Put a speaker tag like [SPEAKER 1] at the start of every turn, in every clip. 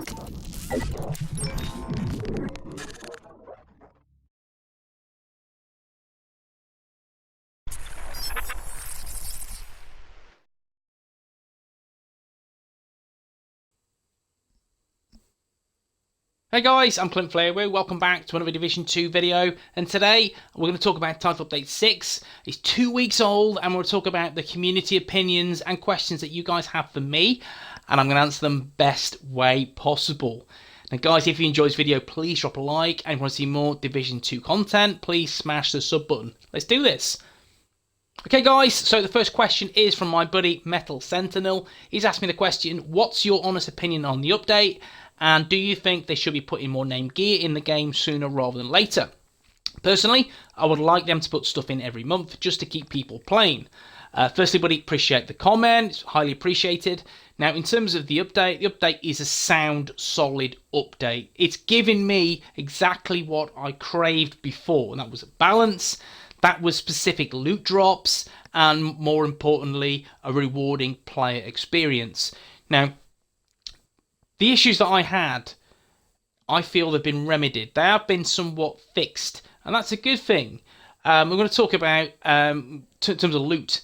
[SPEAKER 1] Hey guys, I'm CLINTFLAIRWOOO, welcome back to another Division 2 video, and today we're going to talk about Title Update 6. It's 2 weeks old and we'll talk about the community opinions and questions that you guys have for me, and I'm going to answer them best way possible. Now guys, if you enjoyed this video, please drop a like, and if you want to see more Division 2 content, please smash the sub button. Let's do this! Okay guys, so the first question is from my buddy Metal Sentinel. He's asked me the question, what's your honest opinion on the update? And do you think they should be putting more named gear in the game sooner rather than later? Personally, I would like them to put stuff in every month just to keep people playing. Firstly, buddy, appreciate the comment. It's highly appreciated. Now, in terms of the update is a sound, solid update. It's giving me exactly what I craved before, and that was a balance. That was specific loot drops, and more importantly, a rewarding player experience. Now, the issues that I had, I feel they've been remedied. They have been somewhat fixed, and that's a good thing. We're going to talk about in terms of loot.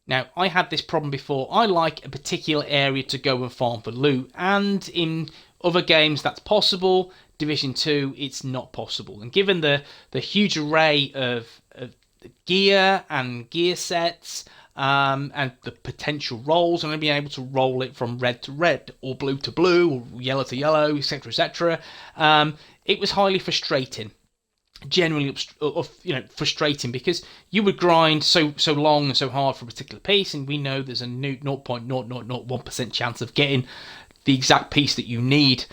[SPEAKER 1] Now, I had this problem before. I like a particular area to go and farm for loot, and in other games that's possible. Division 2, it's not possible. And given the huge array of gear and gear sets, and the potential rolls, I'm going to be able to roll it from red to red, or blue to blue, or yellow to yellow, etc., etc. It was highly frustrating, generally, frustrating, because you would grind so long and so hard for a particular piece, and we know there's a 0.0001% chance of getting the exact piece that you need.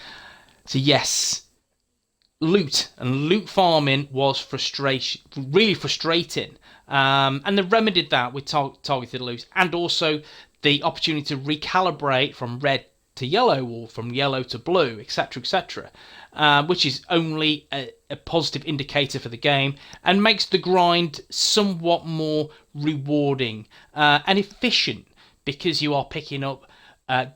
[SPEAKER 1] So yes, loot and loot farming was really frustrating. And they remedied that with targeted loot, and also the opportunity to recalibrate from red to yellow, or from yellow to blue, etc., etc., which is only a positive indicator for the game, and makes the grind somewhat more rewarding and efficient, because you are picking up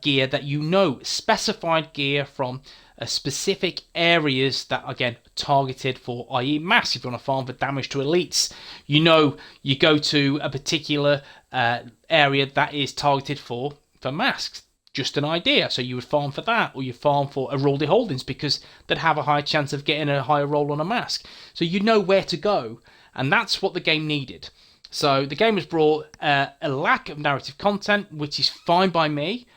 [SPEAKER 1] gear that you know, specified gear from specific areas that, again, targeted for, i.e. mass. If you want to farm for damage to elites, you know, you go to a particular area that is targeted for masks. Just an idea. So you would farm for that, or you farm for Heralded Holdings, because they'd have a higher chance of getting a higher roll on a mask. So you know where to go, and that's what the game needed. So the game has brought a lack of narrative content, which is fine by me,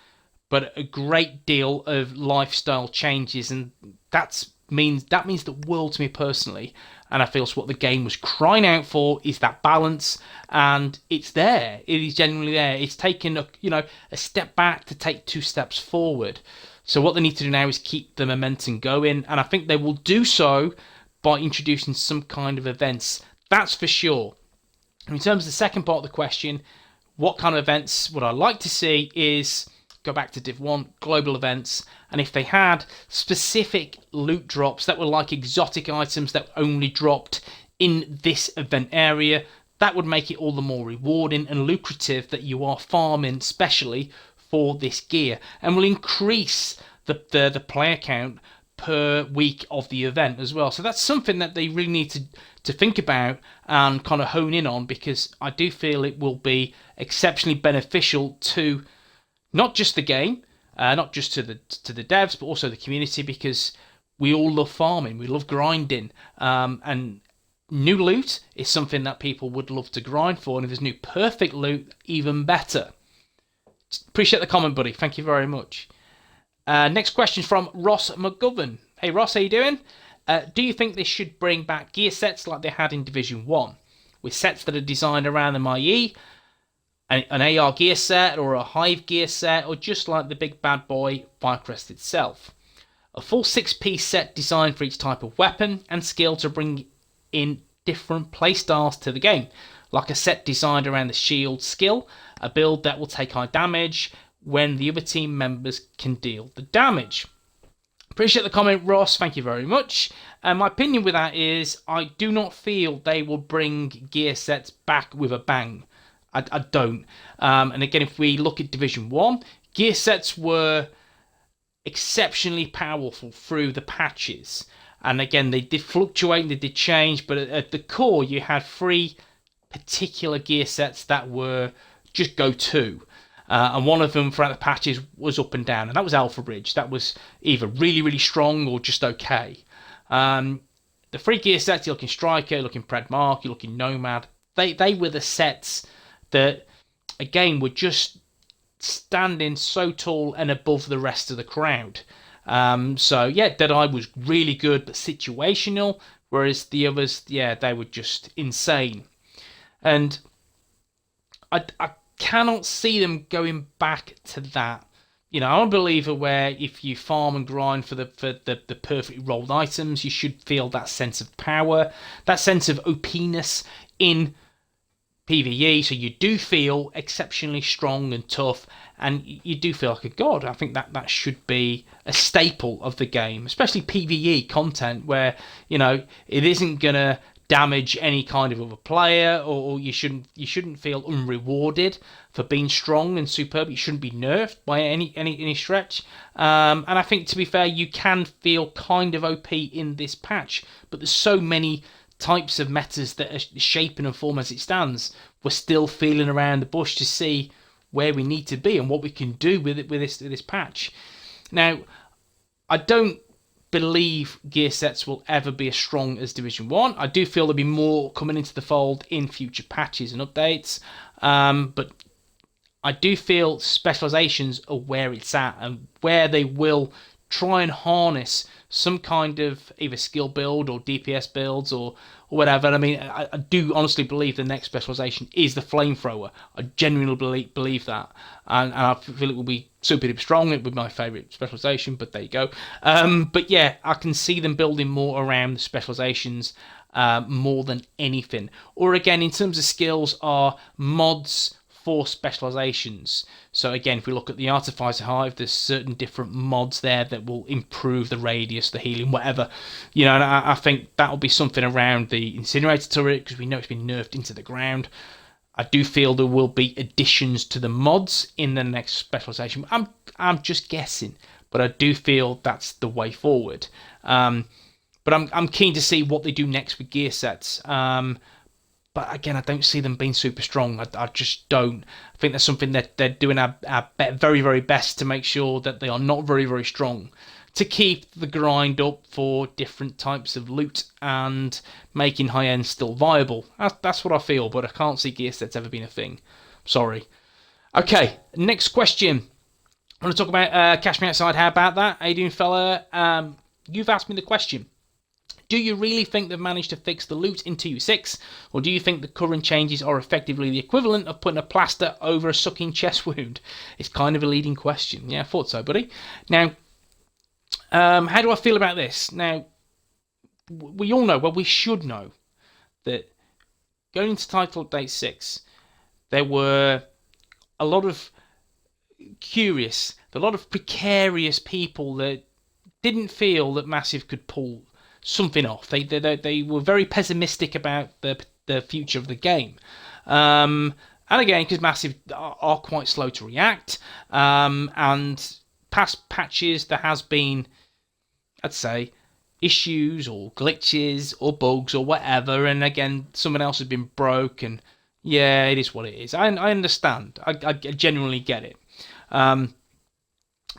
[SPEAKER 1] but a great deal of lifestyle changes, and that means the world to me personally. And I feel it's what the game was crying out for, is that balance, and it's there. It is genuinely there. It's taken a step back to take 2 steps forward. So what they need to do now is keep the momentum going, and I think they will do so by introducing some kind of events. That's for sure. In terms of the second part of the question, what kind of events would I like to see, is go back to Div 1, global events, and if they had specific loot drops that were like exotic items that only dropped in this event area, that would make it all the more rewarding and lucrative that you are farming specially for this gear, and will increase the player count per week of the event as well. So that's something that they really need to think about and kind of hone in on, because I do feel it will be exceptionally beneficial to not just the game, not just to the devs, but also the community, because we all love farming, we love grinding, and new loot is something that people would love to grind for, and if there's new perfect loot, even better. Appreciate the comment, buddy. Thank you very much. Next question from Ross McGovern. Hey Ross, how you doing? Do you think they should bring back gear sets like they had in Division 1, with sets that are designed around them, i.e. an AR gear set, or a Hive gear set, or just like the big bad boy Firecrest itself? A full 6-piece set designed for each type of weapon and skill to bring in different playstyles to the game, like a set designed around the shield skill, a build that will take high damage when the other team members can deal the damage. Appreciate the comment, Ross. Thank you very much. My opinion with that is, I do not feel they will bring gear sets back with a bang. I don't. And again, if we look at Division 1, gear sets were exceptionally powerful through the patches. And again, they did fluctuate, they did change, but at the core, you had 3 particular gear sets that were just go-to. And one of them throughout the patches was up and down, and that was Alpha Bridge. That was either really, really strong or just okay. The 3 gear sets, you're looking Striker, you're looking Pred Mark, you're looking Nomad. They were the sets that, again, were just standing so tall and above the rest of the crowd. So yeah, Deadeye was really good, but situational, whereas the others, yeah, they were just insane. And I cannot see them going back to that. You know, I'm a believer where if you farm and grind for the perfectly rolled items, you should feel that sense of power, that sense of OP-ness in PvE, so you do feel exceptionally strong and tough, and you do feel like a god. I think that should be a staple of the game, especially PvE content, where, you know, it isn't gonna damage any kind of other player, or you shouldn't feel unrewarded for being strong and superb. You shouldn't be nerfed by any stretch. And I think, to be fair, you can feel kind of OP in this patch, but there's so many types of metas that are shaping and form as it stands. We're still feeling around the bush to see where we need to be and what we can do with it with this patch. Now, I don't believe gear sets will ever be as strong as Division 1. I do feel there'll be more coming into the fold in future patches and updates, but I do feel specializations are where it's at, and where they will try and harness some kind of either skill build or DPS builds or whatever. I mean, I do honestly believe the next specialization is the flamethrower. I genuinely believe that, and I feel it will be super strong. It would be my favourite specialization, but there you go. But yeah, I can see them building more around the specializations more than anything. Or again, in terms of skills, are mods for specializations. So again, if we look at the Artificer Hive, there's certain different mods there that will improve the radius, the healing, whatever. You know, and I think that'll be something around the Incinerator turret, because we know it's been nerfed into the ground. I do feel there will be additions to the mods in the next specialization. I'm just guessing, but I do feel that's the way forward. But I'm keen to see what they do next with gear sets. But again, I don't see them being super strong. I just don't. I think that's something that they're doing our very, very best to make sure that they are not very, very strong, to keep the grind up for different types of loot and making high end still viable. That's what I feel, but I can't see gear sets ever being a thing. Sorry. Okay, next question. I want to talk about Cash Me Outside. How about that? How you doing, fella? You've asked me the question. Do you really think they've managed to fix the loot in TU6, or do you think the current changes are effectively the equivalent of putting a plaster over a sucking chest wound? It's kind of a leading question. Yeah, I thought so, buddy. Now, how do I feel about this? Now, we all know, well, we should know, that going into Title Update 6, there were a lot of precarious people that didn't feel that Massive could pull something off. They were very pessimistic about the future of the game. And again, because Massive are quite slow to react, and past patches there has been, I'd say, issues or glitches or bugs or whatever, and again, someone else has been broke, and yeah, it is what it is. I understand. I genuinely get it.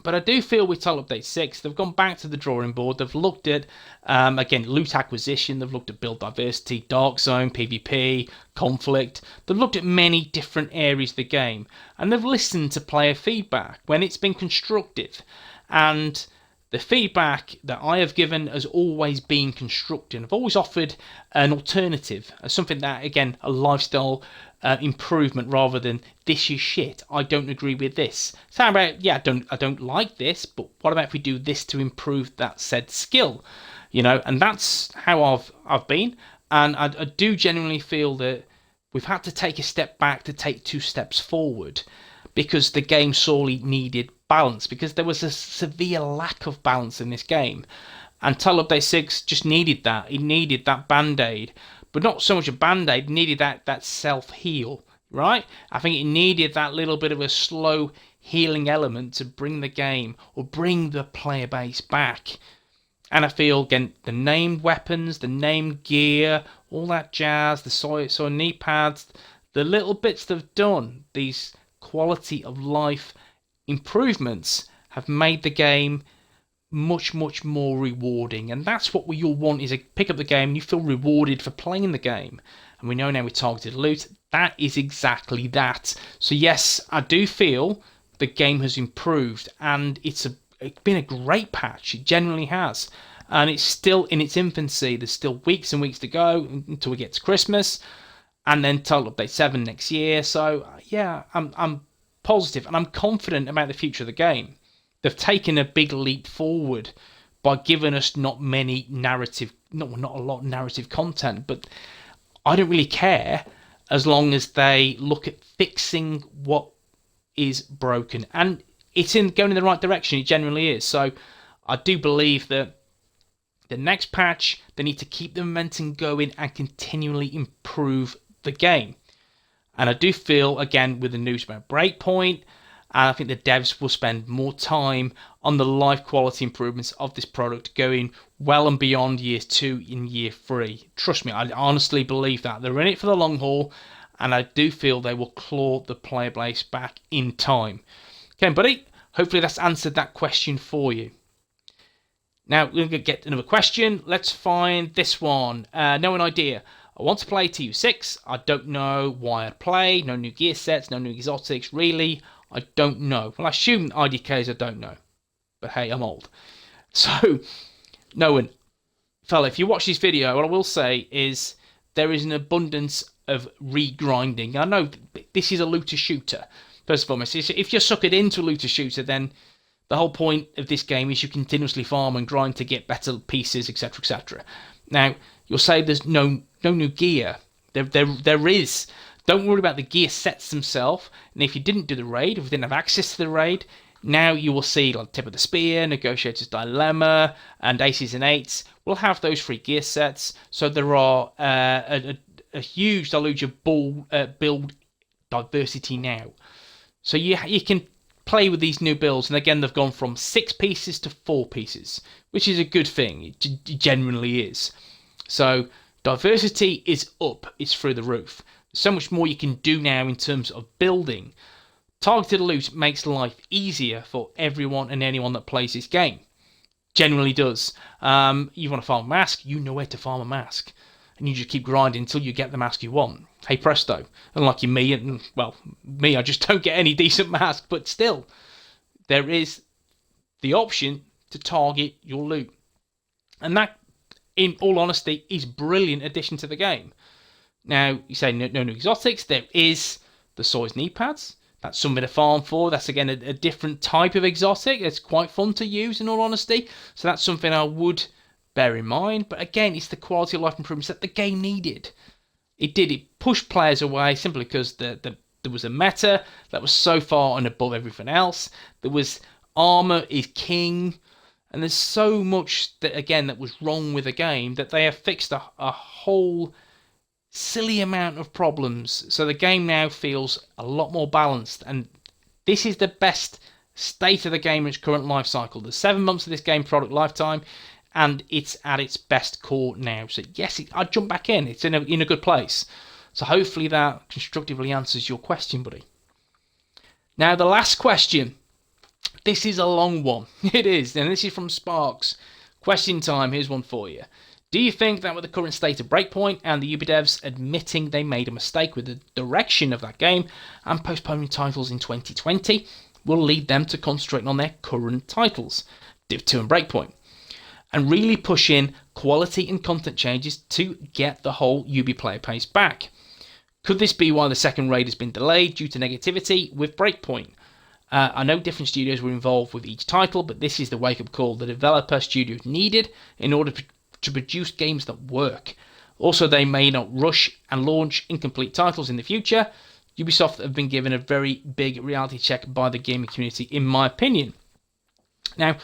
[SPEAKER 1] But I do feel with Title Update 6, they've gone back to the drawing board. They've looked at, again, loot acquisition. They've looked at build diversity, Dark Zone, PvP, conflict. They've looked at many different areas of the game. And they've listened to player feedback when it's been constructive. And the feedback that I have given has always been constructive. I've always offered an alternative, something that, again, a lifestyle improvement rather than this is shit. I don't agree with this. So how about, yeah, I don't like this, but what about if we do this to improve that said skill? You know, and that's how I've been, and I do genuinely feel that we've had to take a step back to take 2 steps forward, because the game sorely needed balance, because there was a severe lack of balance in this game, and Title Update 6 just needed that. It needed that band-aid. But not so much a band-aid, it needed that self-heal, right? I think it needed that little bit of a slow healing element to bring the game or bring the player base back. And I feel, again, the named weapons, the named gear, all that jazz, the soy knee pads, the little bits they've done, these quality of life improvements have made the game much more rewarding. And that's what we all want, is to pick up the game and you feel rewarded for playing the game. And we know now with targeted loot, that is exactly that. So yes, I do feel the game has improved, and it's been a great patch. It generally has. And it's still in its infancy. There's still weeks and weeks to go until we get to Christmas, and then Total Update 7 next year. So yeah, I'm positive and I'm confident about the future of the game. They've taken a big leap forward by giving us not a lot of narrative content, but I don't really care as long as they look at fixing what is broken. And it's going in the right direction, it generally is. So I do believe that the next patch, they need to keep the momentum going and continually improve the game. And I do feel, again, with the news about Breakpoint, and I think the devs will spend more time on the life quality improvements of this product, going well and beyond year 2 in year 3. Trust me, I honestly believe that. They're in it for the long haul, and I do feel they will claw the player base back in time. Okay, buddy, hopefully that's answered that question for you. Now, we're going to get another question. Let's find this one. No idea. I want to play TU6. I don't know why I'd play. No new gear sets, no new exotics. Really, I don't know. Well, I assume IDKs I don't know. But hey, I'm old. So, no one. Fella, if you watch this video, what I will say is there is an abundance of re-grinding. I know this is a looter shooter. First of all, if you're suckered into a looter shooter, then the whole point of this game is you continuously farm and grind to get better pieces, etc., etc. Now, you'll say there's no new gear. There is. Don't worry about the gear sets themselves. And if you didn't do the raid, if you didn't have access to the raid, now you will see like Tip of the Spear, Negotiator's Dilemma, and Aces and Eights will have those free gear sets. So there are a huge deluge of build diversity now. So you can play with these new builds, and again they've gone from 6 pieces to 4 pieces, which is a good thing. It genuinely is. So diversity is up, it's through the roof. So much more you can do now in terms of building. Targeted loot makes life easier for everyone and anyone that plays this game. Generally does. You want to farm a mask, you know where to farm a mask. And you just keep grinding until you get the mask you want. Hey presto. Unlike me, and well, me, I just don't get any decent mask, but still, there is the option to target your loot. And that, in all honesty, is a brilliant addition to the game. Now, you say no new exotics, there is the Soy's knee pads. That's something to farm for. That's, again, a different type of exotic. It's quite fun to use, in all honesty. So that's something I would bear in mind. But again, it's the quality of life improvements that the game needed. It did. It pushed players away simply because there was a meta that was so far and above everything else. There was armor is king. And there's so much that, again, that was wrong with the game that they have fixed a whole silly amount of problems. So the game now feels a lot more balanced, and this is the best state of the game in its current life cycle. There's 7 months of this game product lifetime, and it's at its best core now. So yes, I'd jump back in. It's in a good place. So hopefully that constructively answers your question, buddy. Now the last question. This is a long one. It is, and this is from Sparks. Question time. Here's one for you. Do you think that with the current state of Breakpoint and the Ubi devs admitting they made a mistake with the direction of that game and postponing titles in 2020 will lead them to concentrate on their current titles, Div 2 and Breakpoint, and really push in quality and content changes to get the whole Ubi player base back? Could this be why the second raid has been delayed due to negativity with Breakpoint? I know different studios were involved with each title, but this is the wake-up call the developer studios needed in order to produce games that work. Also, they may not rush and launch incomplete titles in the future. Ubisoft have been given a very big reality check by the gaming community, in my opinion. Now,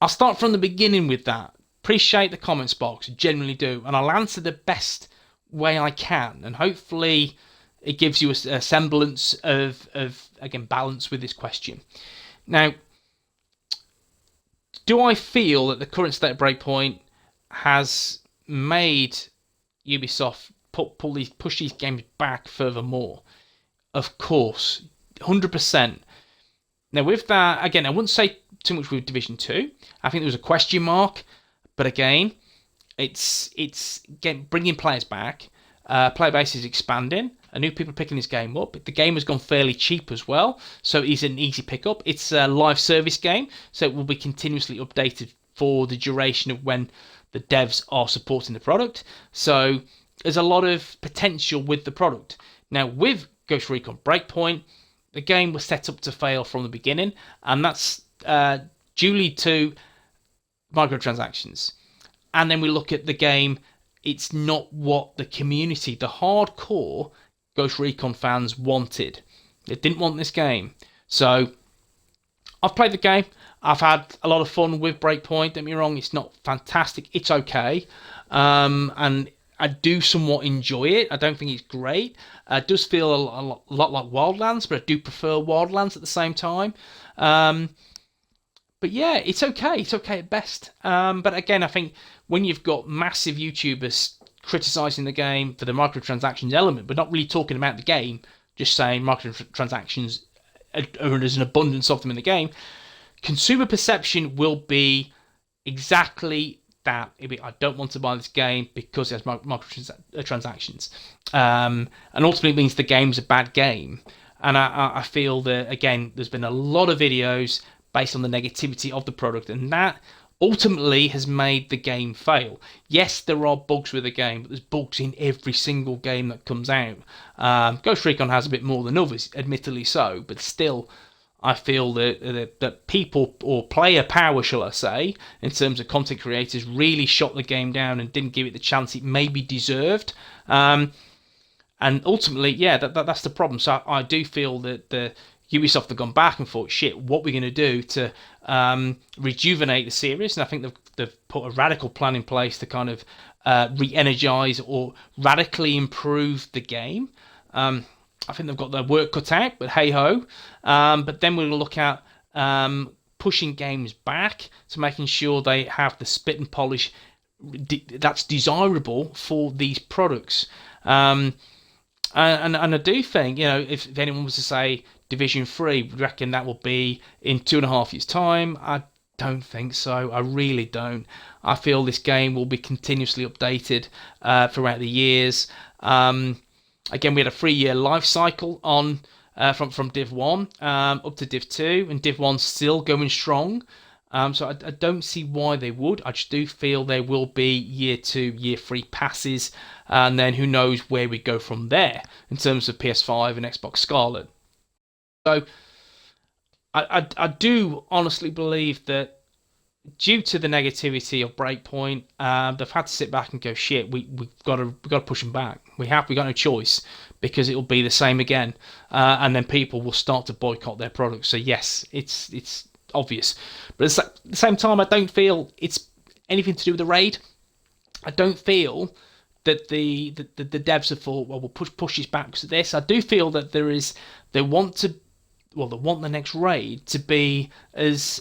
[SPEAKER 1] I'll start from the beginning with that. Appreciate the comments box, generally do, and I'll answer the best way I can, and hopefully it gives you a semblance of again, balance with this question. Now, do I feel that the current state of Breakpoint has made Ubisoft push these games back furthermore? Of course, 100%. Now, with that, again, I wouldn't say too much with Division 2. I think there was a question mark, but again, it's bringing players back. Player base is expanding. New people are picking this game up. The game has gone fairly cheap as well, so it's an easy pickup. It's a live service game, so it will be continuously updated for the duration of when the devs are supporting the product. So there's a lot of potential with the product. Now, with Ghost Recon Breakpoint, the game was set up to fail from the beginning, and that's due to microtransactions. And then we look at the game, it's not what the community, the hardcore Ghost Recon fans wanted. They didn't want this game. So I've played the game. I've had a lot of fun with Breakpoint. Don't get me wrong, it's not fantastic. It's okay. And I do somewhat enjoy it. I don't think it's great. It does feel a lot like Wildlands, but I do prefer Wildlands at the same time. But yeah, it's okay. It's okay at best. But again, I think when you've got massive YouTubers criticising the game for the microtransactions element, but not really talking about the game, just saying microtransactions there's an abundance of them in the game, consumer perception will be exactly that. It'll be, I don't want to buy this game because it has microtransactions. And ultimately it means the game's a bad game. And I feel that, again, there's been a lot of videos based on the negativity of the product, and that ultimately has made the game fail. Yes, there are bugs with the game, but there's bugs in every single game that comes out. Ghost Recon has a bit more than others, admittedly so, but still, I feel that people, or player power, shall I say, in terms of content creators, really shot the game down and didn't give it the chance it maybe deserved. And ultimately, yeah, that's the problem. So I do feel that the Ubisoft have gone back and thought, shit, what are we going to do to rejuvenate the series? And I think they've put a radical plan in place to kind of re-energize or radically improve the game. I think they've got their work cut out, but hey-ho. But then we'll look at pushing games back to making sure they have the spit and polish that's desirable for these products. And I do think, you know, if anyone was to say Division 3, would reckon that will be in 2.5 years' time? I don't think so. I really don't. I feel this game will be continuously updated throughout the years. Again, we had a 3-year life cycle on from Div 1 up to Div 2, and Div 1's still going strong. So I don't see why they would. I just do feel there will be Year 2, Year 3 passes, and then who knows where we go from there in terms of PS5 and Xbox Scarlet. So I do honestly believe that due to the negativity of Breakpoint, they've had to sit back and go, shit, we've got to push them back. We got no choice, because it will be the same again, and then people will start to boycott their products. So yes, it's obvious, but at the same time, I don't feel it's anything to do with the raid. I don't feel that the devs have thought, well, we'll push this back because of this. I do feel that they want the next raid to be as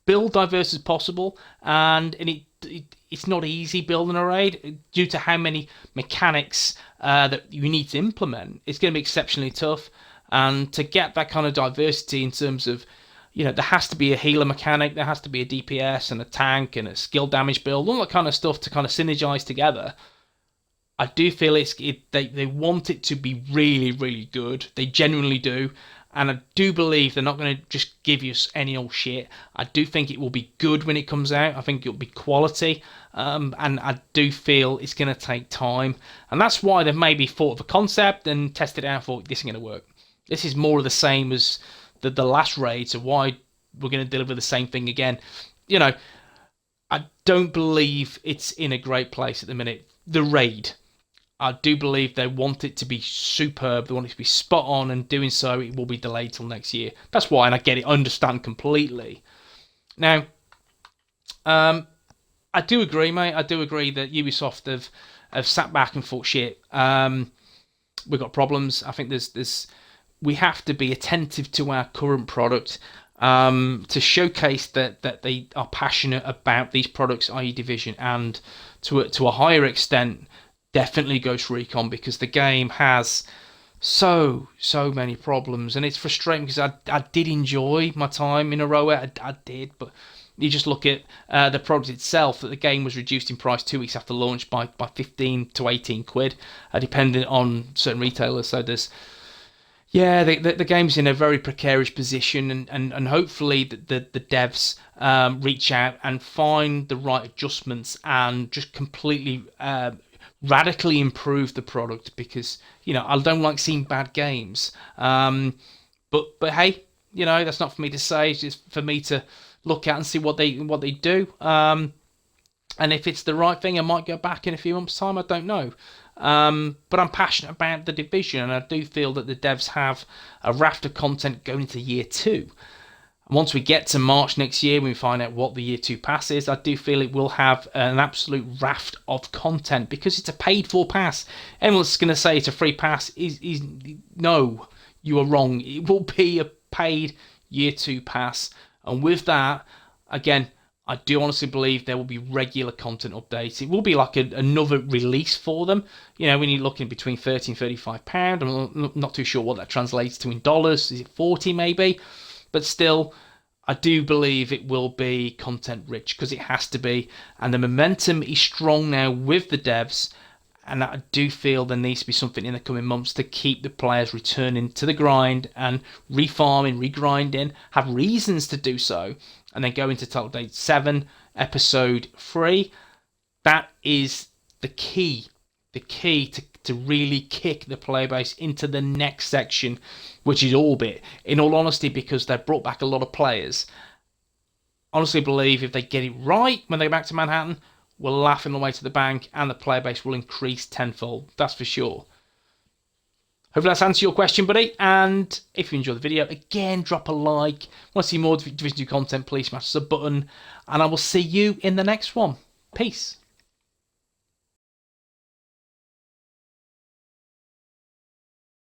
[SPEAKER 1] build diverse as possible, and it's not easy building a raid due to how many mechanics that you need to implement. It's going to be exceptionally tough, and to get that kind of diversity in terms of, you know, there has to be a healer mechanic, there has to be a DPS and a tank and a skill damage build, all that kind of stuff to kind of synergize together. I do feel they want it to be really, really good. They genuinely do. And I do believe they're not going to just give you any old shit. I do think it will be good when it comes out. I think it'll be quality. And I do feel it's going to take time. And that's why they've maybe thought of a concept and tested it out and thought, this isn't going to work. This is more of the same as the last raid, so why we're going to deliver the same thing again? You know, I don't believe it's in a great place at the minute. The raid, I do believe they want it to be superb. They want it to be spot on, and doing so, it will be delayed till next year. That's why, and I get it, understand completely. Now, I do agree, mate. I do agree that Ubisoft have sat back and thought, shit, we've got problems. I think we have to be attentive to our current product, to showcase that they are passionate about these products, i.e. Division, and to a higher extent, definitely Ghost Recon, because the game has so many problems, and it's frustrating because I did enjoy my time in Aroa. I did, but you just look at the product itself, that the game was reduced in price 2 weeks after launch by 15 to 18 quid, depending on certain retailers. So there's, yeah, the game's in a very precarious position, and hopefully the devs reach out and find the right adjustments and just completely radically improve the product, because I don't like seeing bad games. But hey, that's not for me to say. It's just for me to look at and see what they do. And if it's the right thing, I might go back in a few months' time. I don't know. But I'm passionate about the Division, and I do feel that the devs have a raft of content going into year 2. And once we get to March next year, when we find out what the year 2 pass is, I do feel it will have an absolute raft of content, because it's a paid for pass. Anyone's going to say it's a free pass is no, you are wrong. It will be a paid year 2 pass, and with that, again, I do honestly believe there will be regular content updates. It will be like another release for them. When you're looking between £30 and £35, I'm not too sure what that translates to in dollars. Is it 40 maybe? But still, I do believe it will be content rich, because it has to be. And the momentum is strong now with the devs. And I do feel there needs to be something in the coming months to keep the players returning to the grind and refarming, regrinding, have reasons to do so, and then go into Title Update 7, Episode 3. That is the key to really kick the player base into the next section, which is Orbit. In all honesty, because they've brought back a lot of players. Honestly believe if they get it right when they go back to Manhattan, we're laughing the way to the bank, and the player base will increase tenfold. That's for sure. Hopefully that's answered your question, buddy. And if you enjoyed the video, again, drop a like. Want to see more Division 2 content, please smash the sub button. And I will see you in the next one. Peace.